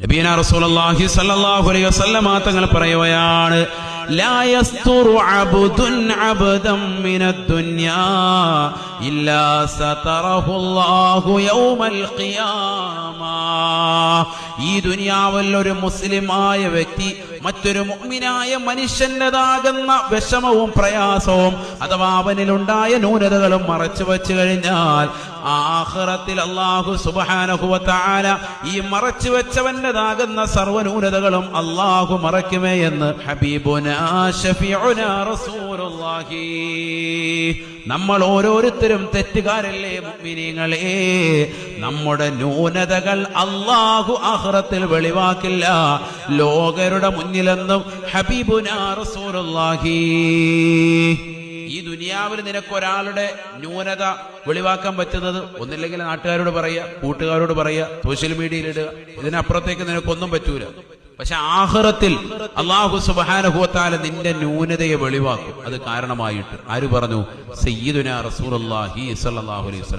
നബിയനാ റസൂലുള്ളാഹി സ്വല്ലല്ലാഹു അലൈഹി വസല്ലം തങ്ങൾ പറയുകയാണ്, ലാ യസ്തുറു അബ്ദുൻ അബ്ദൻ മിനദ് ദുനിയാ ഇല്ലാ സതറഹുല്ലാഹു യൗമൽ ഖിയാമ. ഈ ദുനിയാവിൽ ഒരു മുസ്ലിമായ വ്യക്തി മറ്റൊരു മുഅ്മിനായ മനുഷ്യന്റേതാകുന്ന വിഷമവും പ്രയാസവും അഥവാ അവനിലുണ്ടായ ന്യൂനതകളും മറച്ചു വെച്ചു കഴിഞ്ഞാൽ ആഖിറത്തിൽ അല്ലാഹു സുബ്ഹാനഹു വ തആല ഈ മറച്ചു വെച്ചവന്റേതാകുന്ന സർവ്വന്യൂനതകളും അല്ലാഹു മറയ്ക്കുമേ എന്ന് ഹബീബുനാ ശഫീഉനാ റസൂലുള്ളാഹി. നമ്മൾ ഓരോരുത്തരും തെറ്റുകാരല്ലേ മുഅ്മിനീങ്ങളെ. നമ്മുടെ ന്യൂനതകൾ അല്ലാഹു ആഖിറത്തിൽ വെളിവാക്കില്ല. ലോകരുടെ മുന്നിലെന്നും ഹബീബുനാ റസൂലുള്ളാഹി. ഈ ദുനിയാവിൽ നിനക്കൊരാളുടെ ന്യൂനത വെളിവാക്കാൻ പറ്റുന്നത് ഒന്നില്ലെങ്കിൽ നാട്ടുകാരോട് പറയുക, കൂട്ടുകാരോട് പറയുക, സോഷ്യൽ മീഡിയയിൽ ഇടുക. ഇതിനപ്പുറത്തേക്ക് നിനക്കൊന്നും പറ്റൂല. പക്ഷെ ആഖിറത്തിൽ അല്ലാഹു സുബ്ഹാനഹു വ തആല നിന്റെ ന്യൂനതയെ വെളിവാക്കും. അത് കാരണമായിട്ട് ആര് പറഞ്ഞു? സയ്യിദുനാ റസൂലുള്ളാഹി സ്വല്ലല്ലാഹു അലൈഹി വസല്ലം.